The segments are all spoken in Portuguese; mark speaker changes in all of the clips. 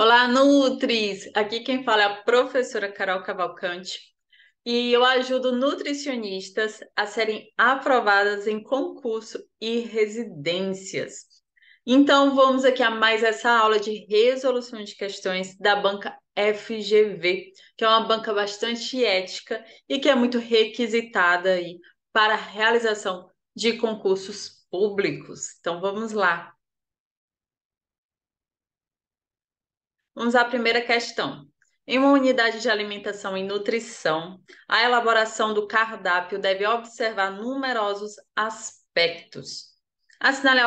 Speaker 1: Olá, Nutris! Aqui quem fala é a professora Carol Cavalcante e eu ajudo nutricionistas a serem aprovadas em concurso e residências. Então, vamos aqui a mais essa aula de resolução de questões da banca FGV, que é uma banca bastante ética e que é muito requisitada aí para a realização de concursos públicos. Então, vamos lá. Vamos à primeira questão. Em uma unidade de alimentação e nutrição, a elaboração do cardápio deve observar numerosos aspectos. Assinale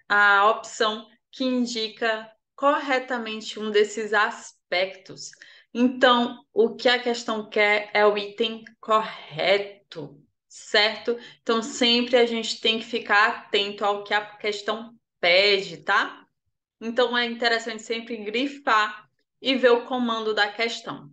Speaker 1: a opção que indica corretamente um desses aspectos. Então, o que a questão quer é o item correto, certo? Então, sempre a gente tem que ficar atento ao que a questão pede, tá? Então é interessante sempre grifar e ver o comando da questão.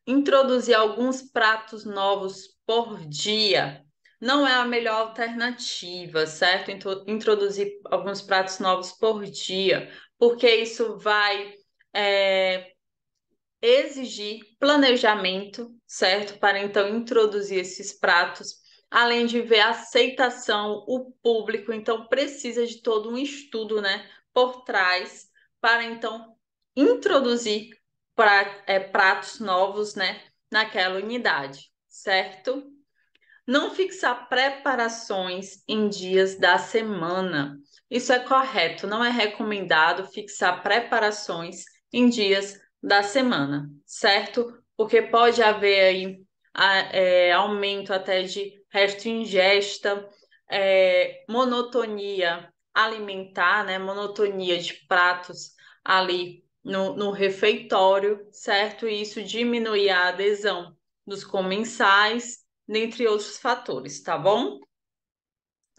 Speaker 1: Introduzir alguns pratos novos por dia não é a melhor alternativa, certo? Introduzir alguns pratos novos por dia, porque isso vai exigir planejamento, certo? Para então introduzir esses pratos, além de ver a aceitação, o público, então precisa de todo um estudo, né, por trás, para então introduzir pratos novos, né, naquela unidade, certo? Não fixar preparações em dias da semana. Isso é correto, não é recomendado fixar preparações em dias da semana, certo? Porque pode haver aí aumento até de resto ingesta, monotonia alimentar, né? Monotonia de pratos ali no refeitório, certo? E isso diminui a adesão dos comensais dentre outros fatores, tá bom?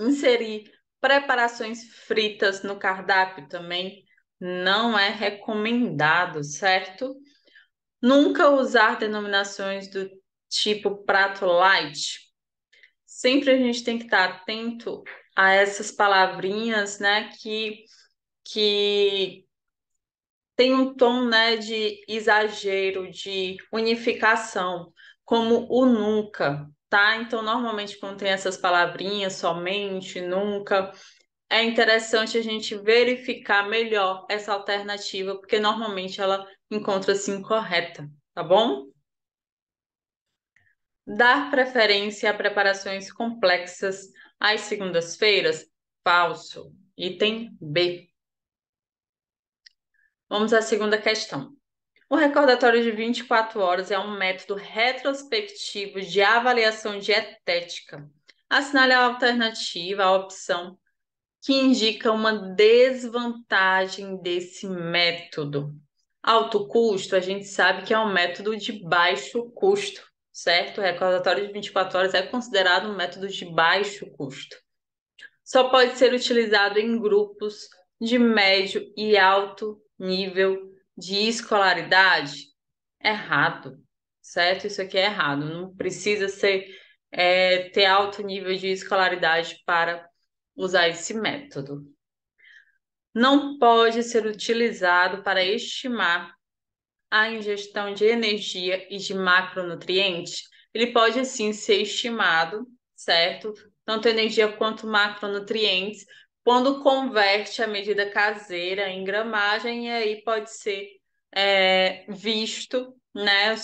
Speaker 1: Inserir preparações fritas no cardápio também não é recomendado, certo? Nunca usar denominações do tipo prato light. Sempre a gente tem que estar atento a essas palavrinhas, né, que tem um tom, né, de exagero, de unificação, como o nunca, tá? Então, normalmente, quando tem essas palavrinhas, somente, nunca, é interessante a gente verificar melhor essa alternativa, porque normalmente ela encontra-se incorreta, tá bom? Dar preferência a preparações complexas às segundas-feiras? Falso. Item B. Vamos à segunda questão. O recordatório de 24 horas é um método retrospectivo de avaliação dietética. Assinale a alternativa, a opção que indica uma desvantagem desse método. Alto custo, a gente sabe que é um método de baixo custo, certo? O recordatório de 24 horas é considerado um método de baixo custo. Só pode ser utilizado em grupos de médio e alto nível de escolaridade? Errado, certo? Isso aqui é errado. Não precisa ter alto nível de escolaridade para usar esse método. Não pode ser utilizado para estimar a ingestão de energia e de macronutrientes. Ele pode sim ser estimado, certo? Tanto energia quanto macronutrientes, quando converte a medida caseira em gramagem, e aí pode ser visto, né,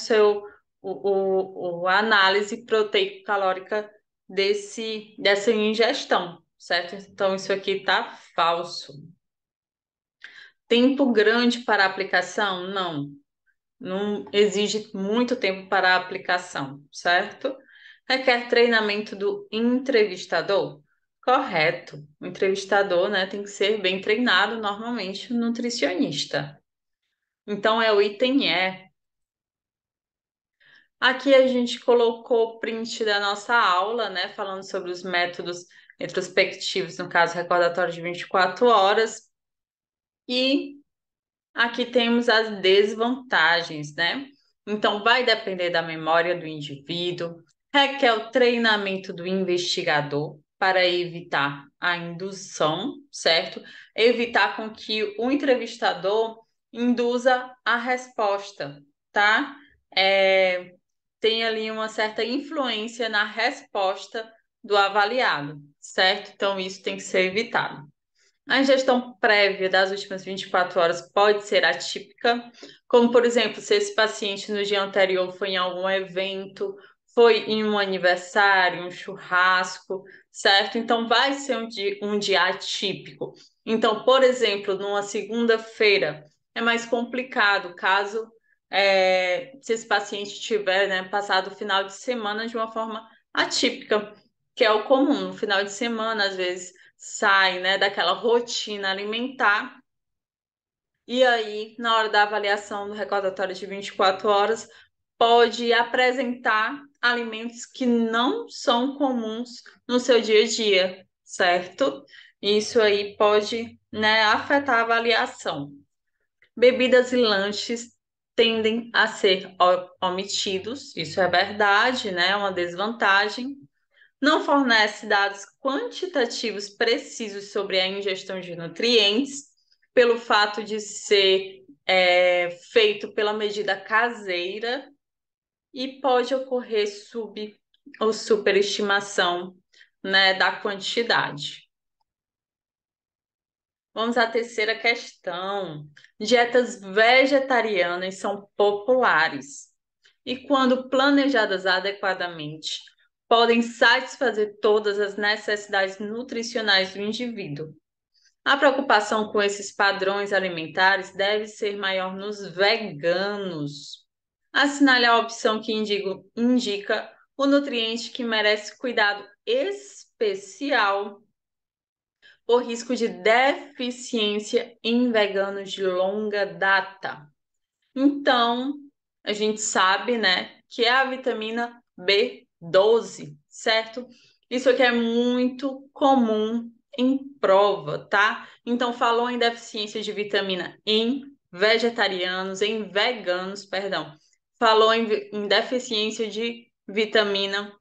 Speaker 1: a análise proteico-calórica dessa ingestão, certo? Então, isso aqui está falso. Tempo grande para a aplicação? Não. Não exige muito tempo para a aplicação, certo? Requer treinamento do entrevistador? Correto. O entrevistador, né, tem que ser bem treinado, normalmente, o nutricionista. Então, é o item E. Aqui a gente colocou o print da nossa aula, né, falando sobre os métodos retrospectivos, no caso, recordatório de 24 horas. E aqui temos as desvantagens, né? Então, vai depender da memória do indivíduo, requer o treinamento do investigador para evitar a indução, certo? Evitar com que o entrevistador induza a resposta, tá? Tem ali uma certa influência na resposta do avaliado, certo? Então, isso tem que ser evitado. A ingestão prévia das últimas 24 horas pode ser atípica, como, por exemplo, se esse paciente no dia anterior foi em algum evento, foi em um aniversário, um churrasco, certo? Então, vai ser um dia atípico. Então, por exemplo, numa segunda-feira, é mais complicado caso se esse paciente tiver, né, passado o final de semana de uma forma atípica, que é o comum. No final de semana, às vezes sai, né, daquela rotina alimentar. E aí, na hora da avaliação do recordatório de 24 horas, pode apresentar alimentos que não são comuns no seu dia a dia, certo? Isso aí pode, né, afetar a avaliação. Bebidas e lanches tendem a ser omitidos, isso é verdade, né? É uma desvantagem. Não fornece dados quantitativos precisos sobre a ingestão de nutrientes, pelo fato de ser feito pela medida caseira, e pode ocorrer sub ou superestimação, né, da quantidade. Vamos à terceira questão. Dietas vegetarianas são populares e, quando planejadas adequadamente, podem satisfazer todas as necessidades nutricionais do indivíduo. A preocupação com esses padrões alimentares deve ser maior nos veganos. Assinale a opção que indica o nutriente que merece cuidado especial por risco de deficiência em veganos de longa data. Então, a gente sabe, né, que é a vitamina B12, certo? Isso aqui é muito comum em prova, tá? Então, falou em deficiência de vitamina em vegetarianos, em veganos, perdão. Falou em deficiência de vitamina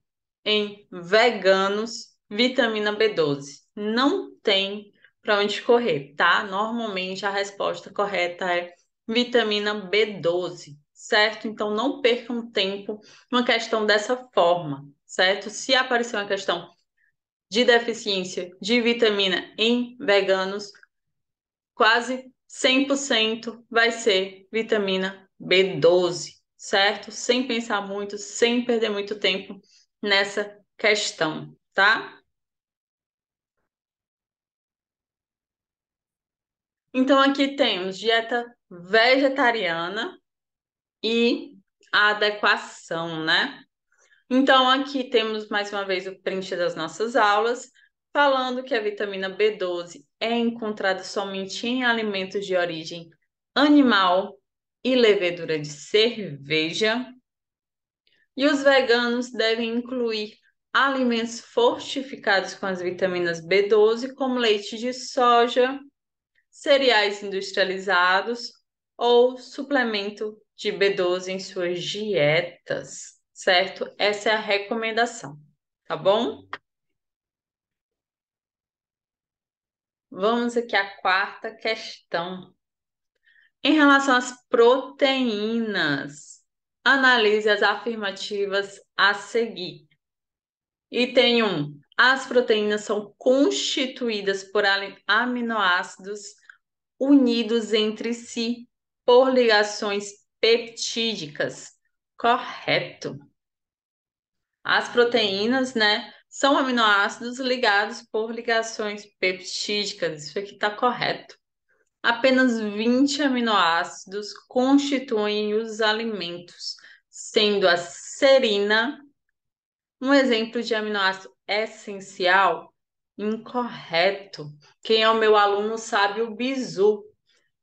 Speaker 1: em veganos, vitamina B12. Não tem para onde correr, tá? Normalmente a resposta correta é vitamina B12, certo? Então não percam tempo numa questão dessa forma, certo? Se aparecer uma questão de deficiência de vitamina em veganos, quase 100% vai ser vitamina B12, certo? Sem pensar muito, sem perder muito tempo nessa questão, tá? Então aqui temos dieta vegetariana e a adequação, né? Então aqui temos mais uma vez o print das nossas aulas, falando que a vitamina B12 é encontrada somente em alimentos de origem animal e levedura de cerveja. E os veganos devem incluir alimentos fortificados com as vitaminas B12, como leite de soja, cereais industrializados ou suplemento de B12 em suas dietas, certo? Essa é a recomendação, tá bom? Vamos aqui à quarta questão. Em relação às proteínas, analise as afirmativas a seguir. Item 1. As proteínas são constituídas por aminoácidos unidos entre si por ligações peptídicas. Correto. As proteínas, né, são aminoácidos ligados por ligações peptídicas. Isso aqui está correto. Apenas 20 aminoácidos constituem os alimentos, sendo a serina um exemplo de aminoácido essencial. Incorreto. Quem é o meu aluno sabe o bizu.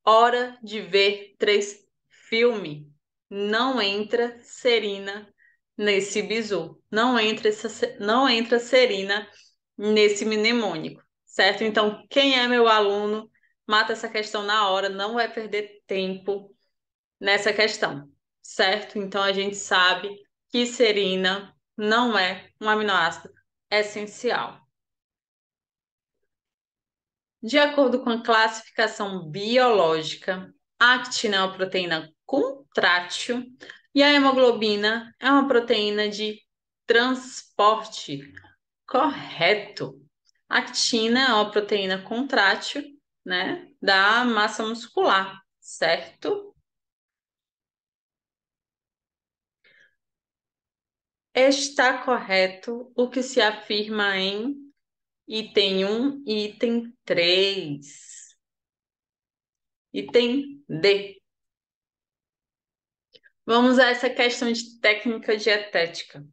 Speaker 1: Hora de ver 3 filme. Não entra serina nesse bizu. Não entra serina nesse mnemônico, certo? Então, quem é meu aluno, mata essa questão na hora, não vai perder tempo nessa questão, certo? Então, a gente sabe que serina não é um aminoácido essencial. De acordo com a classificação biológica, A actina é uma proteína contrátil e a hemoglobina é uma proteína de transporte. Correto. A actina é uma proteína contrátil, né, da massa muscular, certo? Está correto o que se afirma em item 1 e item 3. Item D. Vamos a essa questão de técnica dietética.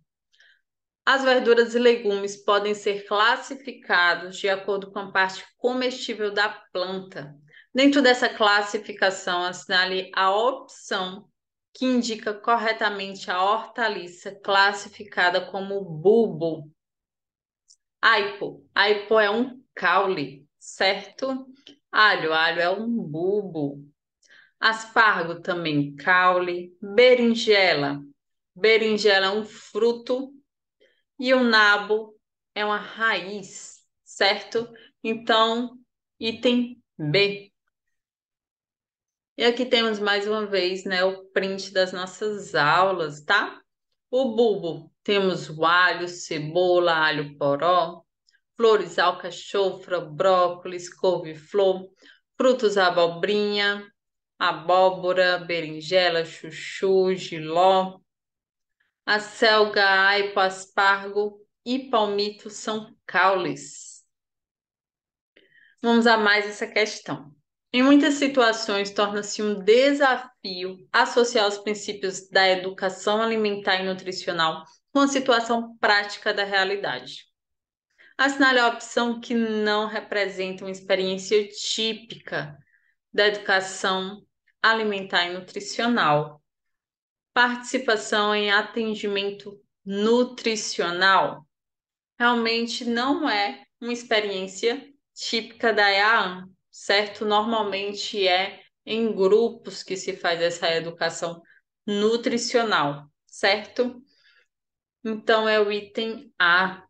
Speaker 1: As verduras e legumes podem ser classificados de acordo com a parte comestível da planta. Dentro dessa classificação, assinale a opção que indica corretamente a hortaliça classificada como bulbo. Aipo. Aipo é um caule, certo? Alho é um bulbo. Aspargo também caule. Berinjela. Berinjela é um fruto e o nabo é uma raiz, certo? Então, item B. E aqui temos mais uma vez, né, o print das nossas aulas, tá? O bulbo, temos o alho, cebola, alho poró, flores, alcachofra, brócolis, couve-flor, frutos, abobrinha, abóbora, berinjela, chuchu, jiló, acelga, aipo, aspargo e palmito são caules. Vamos a mais essa questão. Em muitas situações, torna-se um desafio associar os princípios da educação alimentar e nutricional com a situação prática da realidade. Assinale a opção que não representa uma experiência típica da educação alimentar e nutricional. Participação em atendimento nutricional realmente não é uma experiência típica da EAN, certo? Normalmente é em grupos que se faz essa educação nutricional, certo? Então é o item A.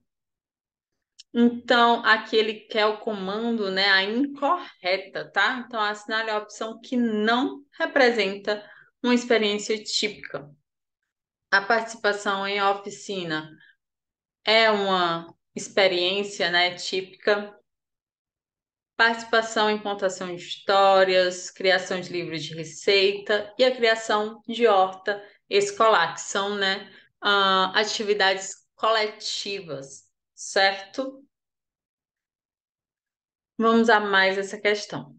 Speaker 1: Então, aqui ele quer o comando, né, a incorreta, tá? Então, assinale a opção que não representa uma experiência típica. A participação em oficina é uma experiência, né, típica. Participação em contação de histórias, criação de livros de receita e a criação de horta escolar, que são, né, atividades coletivas, certo? Vamos a mais essa questão.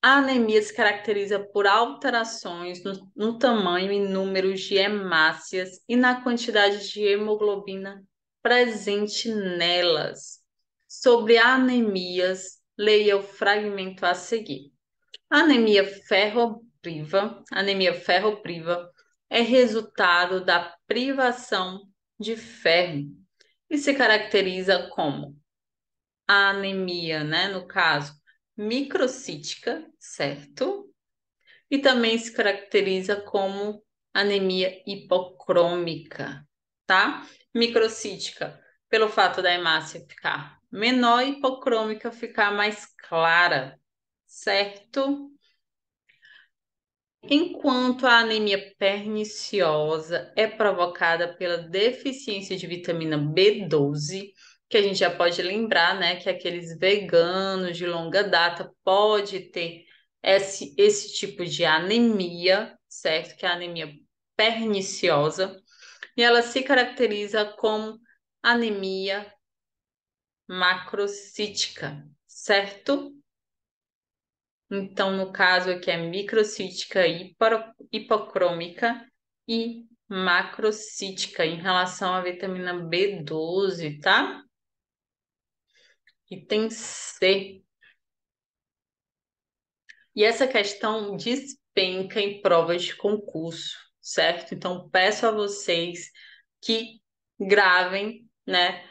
Speaker 1: A anemia se caracteriza por alterações no tamanho e número de hemácias e na quantidade de hemoglobina presente nelas. Sobre anemias, leia o fragmento a seguir. A anemia ferropriva é resultado da privação de ferro e se caracteriza como a anemia, né, no caso, microcítica, certo? E também se caracteriza como anemia hipocrômica, tá? Microcítica, pelo fato da hemácia ficar menor, e hipocrômica ficar mais clara, certo? Enquanto a anemia perniciosa é provocada pela deficiência de vitamina B12, que a gente já pode lembrar, né, que aqueles veganos de longa data pode ter esse tipo de anemia, certo? Que é a anemia perniciosa, e ela se caracteriza como anemia macrocítica, certo? Então, no caso aqui é microcítica hipocrômica e macrocítica em relação à vitamina B12, tá? Item C. E essa questão despenca em provas de concurso, certo? Então, peço a vocês que gravem, né,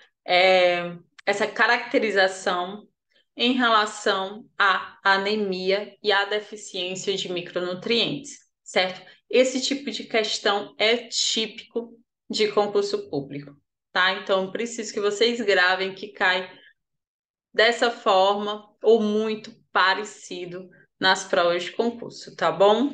Speaker 1: essa caracterização em relação à anemia e à deficiência de micronutrientes, certo? Esse tipo de questão é típico de concurso público, tá? Então, preciso que vocês gravem que cai dessa forma ou muito parecido nas provas de concurso, tá bom?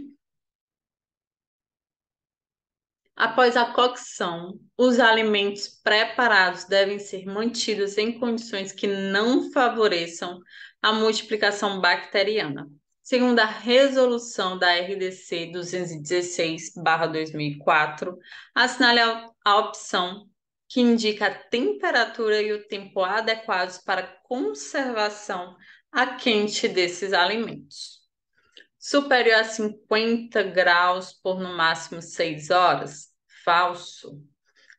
Speaker 1: Após a cocção, os alimentos preparados devem ser mantidos em condições que não favoreçam a multiplicação bacteriana. Segundo a resolução da RDC 216/2004, assinale a opção que indica a temperatura e o tempo adequados para conservação a quente desses alimentos. Superior a 50 graus por no máximo 6 horas? Falso.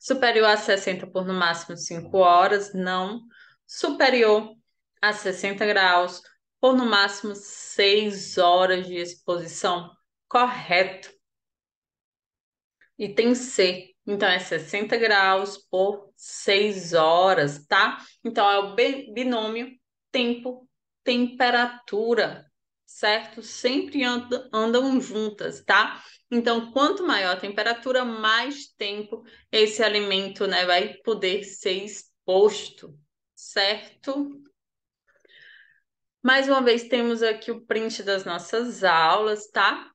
Speaker 1: Superior a 60 por no máximo 5 horas? Não. Superior a 60 graus por no máximo 6 horas de exposição? Correto. Item C. Então, é 60 graus por 6 horas, tá? Então, é o binômio tempo-temperatura, certo? Sempre andam juntas, tá? Então, quanto maior a temperatura, mais tempo esse alimento, né, vai poder ser exposto, certo? Mais uma vez, temos aqui o print das nossas aulas, tá?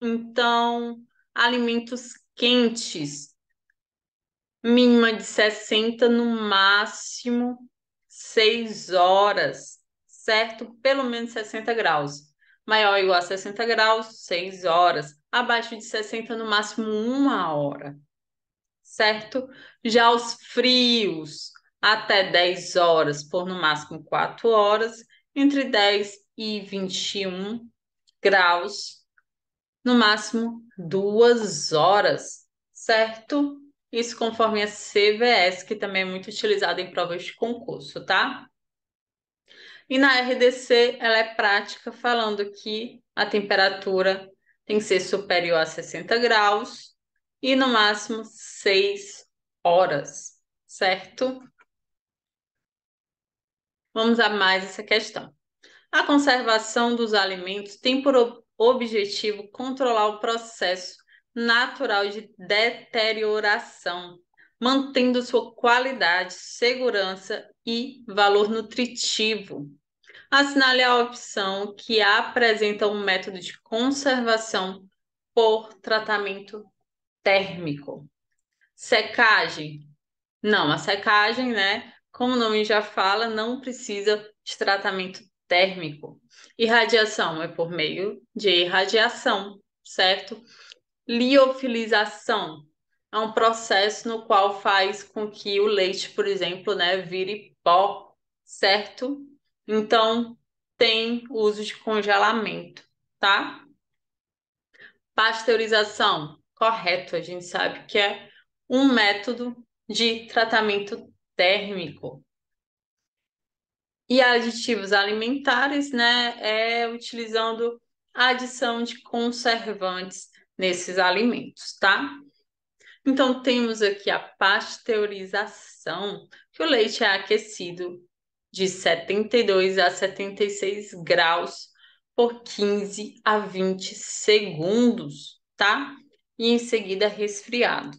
Speaker 1: Então, alimentos quentes, mínima de 60, no máximo 6 horas, certo? Pelo menos 60 graus. Maior ou igual a 60 graus, 6 horas. Abaixo de 60, no máximo 1 hora, certo? Já os frios, até 10 horas, por no máximo 4 horas. Entre 10 e 21 graus, no máximo 2 horas, certo? Isso conforme a CVS, que também é muito utilizada em provas de concurso, tá? E na RDC, ela é prática, falando que a temperatura tem que ser superior a 60 graus e no máximo 6 horas, certo? Vamos a mais essa questão. A conservação dos alimentos tem por objetivo controlar o processo natural de deterioração, mantendo sua qualidade, segurança e valor nutritivo. Assinale a opção que apresenta um método de conservação por tratamento térmico. Secagem. Não, a secagem, né? Como o nome já fala, não precisa de tratamento térmico. Irradiação é por meio de irradiação, certo? Liofilização é um processo no qual faz com que o leite, por exemplo, né, vire pó, certo? Então, tem uso de congelamento, tá? Pasteurização, correto, a gente sabe que é um método de tratamento térmico. E aditivos alimentares, né, é utilizando a adição de conservantes nesses alimentos, tá? Então, temos aqui a pasteurização, que o leite é aquecido de 72 a 76 graus por 15 a 20 segundos, tá? E em seguida resfriado.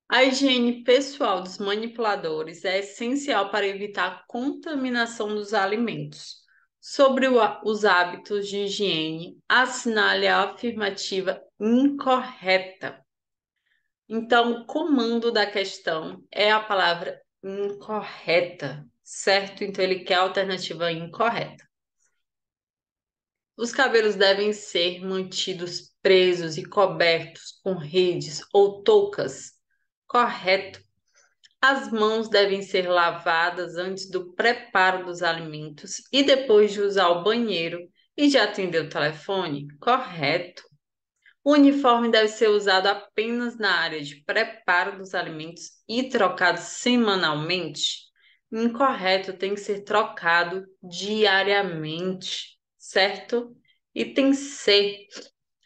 Speaker 1: A higiene pessoal dos manipuladores é essencial para evitar a contaminação dos alimentos. Sobre os hábitos de higiene, assinale a afirmativa incorreta. Então, o comando da questão é a palavra incorreta, certo? Então, ele quer a alternativa incorreta. Os cabelos devem ser mantidos presos e cobertos com redes ou toucas. Correto. As mãos devem ser lavadas antes do preparo dos alimentos e depois de usar o banheiro e de atender o telefone. Correto. O uniforme deve ser usado apenas na área de preparo dos alimentos e trocado semanalmente. Incorreto, tem que ser trocado diariamente, certo? Item C.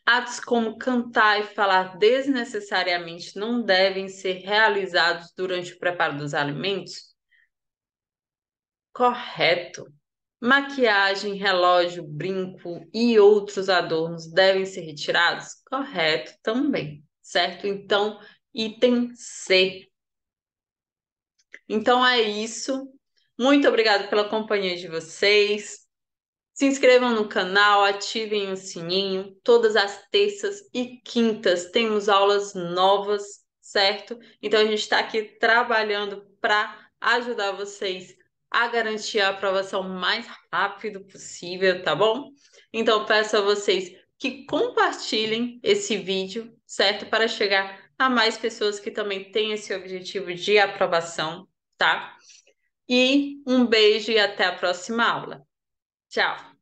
Speaker 1: Atos como cantar e falar desnecessariamente não devem ser realizados durante o preparo dos alimentos? Correto. Maquiagem, relógio, brinco e outros adornos devem ser retirados? Correto também, certo? Então, item C. Então é isso. Muito obrigada pela companhia de vocês. Se inscrevam no canal, ativem o sininho. Todas as terças e quintas temos aulas novas, certo? Então a gente está aqui trabalhando para ajudar vocês a garantir a aprovação o mais rápido possível, tá bom? Então peço a vocês que compartilhem esse vídeo, certo? Para chegar a mais pessoas que também têm esse objetivo de aprovação, tá? E um beijo e até a próxima aula. Tchau!